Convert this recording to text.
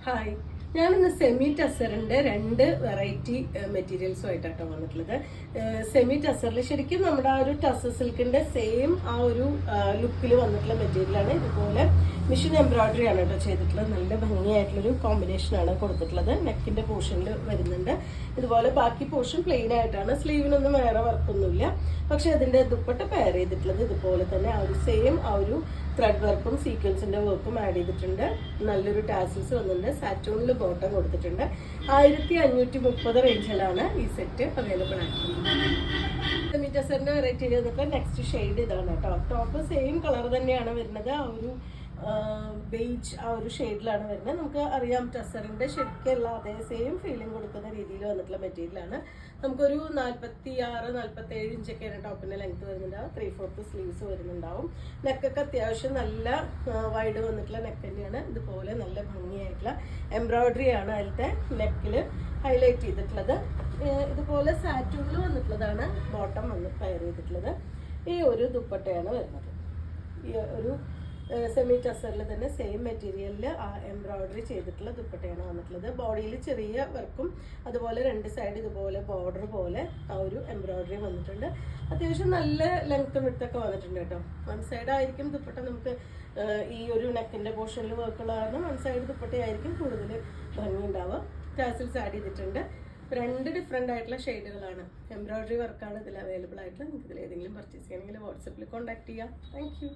Hi, ഞാനിന്ന് semi ടസറിന്റെ രണ്ട് variety മെറ്റീരിയൽസുമായിട്ടാണ് വന്നിട്ടുള്ളത്. സെമി ടസറിൽ ശരിക്കും നമ്മുടെ ആ ഒരു ടസർ സിൽക്കിന്റെ സെയിം ആ ഒരു ലുക്കിൽ വന്നിട്ടുള്ള മെറ്റീരിയലാണ്. ഇതുപോലെ മിഷൻ എംബ്രോയിഡറി ആണ് കേട്ടോ ചെയ്തിട്ടുള്ളത്. നല്ല ഭംഗിയായിട്ടുള്ളൊരു കോമ്പിനേഷനാണ് കൊടുത്തിട്ടുള്ളത്. നെക്കിന്റെ പോർഷനിൽ വരുന്നുണ്ട്. ഇതുപോലെ ബാക്കി പോർഷൻ പ്ലെയിൻ ആയിട്ടാണ്. സ്ലീവിനൊന്നും വേറെ വർക്കൊന്നുമില്ല. പക്ഷെ അതിന്റെ ദുപ്പട്ട പെയർ ചെയ്തിട്ടുള്ളത് ഇതുപോലെ തന്നെ ആ ഒരു സെയിം ആ ഒരു ത്രെഡ് വർക്കും സീക്വൻസിന്റെ വർക്കും ആഡ് ചെയ്തിട്ടുണ്ട്. നല്ലൊരു ടാസിൽസ് വന്നിട്ടുണ്ട്. സാറ്റൂണിൽ ബോട്ടം കൊടുത്തിട്ടുണ്ട്. 1530 റേഞ്ചിലാണ് ഈ സെറ്റ് അവൈലബിൾ ആയിട്ടുള്ളത്. മീറ്റസറിന്റെ വെറൈറ്റി ചെയ്തിട്ട് നെക്സ്റ്റ് ഷെയ്ഡ് ഇതാണ് കേട്ടോ. ടോപ്പ് സെയിം കളർ തന്നെയാണ് വരുന്നത്. ആ ഒരു ബേജ് ആ ഒരു ഷെയ്ഡിലാണ് വരുന്നത്. നമുക്ക് അറിയാം ടസറിന്റെ ശരിക്കുള്ള അതേ സെയിം ഫീലിംഗ് കൊടുക്കുന്ന രീതിയിൽ വന്നിട്ടുള്ള മെറ്റീരിയലാണ്. നമുക്കൊരു 46-47 ഇഞ്ചൊക്കെയാണ് ടോപ്പിന്റെ ലെങ്ത് വരുന്നുണ്ടാവും. 3/4 സ്ലീവ്സ് വരുന്നുണ്ടാവും. നെക്കൊക്കെ അത്യാവശ്യം നല്ല വൈഡ് വന്നിട്ടുള്ള നെക്ക് തന്നെയാണ്. ഇതുപോലെ നല്ല ഭംഗിയായിട്ടുള്ള എംബ്രോയിഡറി ആണ് അതിലത്തെ നെക്കിൽ ഹൈലൈറ്റ് ചെയ്തിട്ടുള്ളത്. ഇതുപോലെ സാറ്റൂണിൽ വന്നിട്ടുള്ളതാണ് ബോട്ടം വന്ന് ഫയർ ചെയ്തിട്ടുള്ളത്. ഈ ഒരു ദുപ്പട്ടയാണ് വരുന്നത്. ഈ ഒരു സെമി ടസറിൽ തന്നെ സെയിം മെറ്റീരിയലിൽ ആ എംബ്രോയിഡറി ചെയ്തിട്ടുള്ള ദുപ്പട്ടയാണ് വന്നിട്ടുള്ളത്. ബോഡിയിൽ ചെറിയ വർക്കും അതുപോലെ രണ്ട് സൈഡ് ഇതുപോലെ ബോർഡർ പോലെ ആ ഒരു എംബ്രോയിഡറി വന്നിട്ടുണ്ട്. അത്യാവശ്യം നല്ല ലെങ്ത്തും വിഡ്ത്തൊക്കെ വന്നിട്ടുണ്ട് കേട്ടോ. വൺ സൈഡ് ആയിരിക്കും ദുപ്പട്ട നമുക്ക് ഈ ഒരു നെക്കിന്റെ പോർഷനിൽ വർക്കുള്ള കാരണം വൺ സൈഡ് ദുപ്പട്ടയായിരിക്കും കൂടുതൽ ഭംഗി ഉണ്ടാവുക. ടാസിൽസ് ആഡ് ചെയ്തിട്ടുണ്ട്. രണ്ട് ഡിഫറെൻ്റ് ആയിട്ടുള്ള ഷെയ്ഡുകളാണ്. എംബ്രോയിഡറി വർക്കാണ് ഇതിൽ അവൈലബിൾ ആയിട്ടുള്ളത്. നിങ്ങൾക്ക് ഇതിൽ ഏതെങ്കിലും പർച്ചേസ് ചെയ്യണമെങ്കിൽ വാട്സപ്പിൽ കോൺടാക്ട് ചെയ്യാം. Thank you.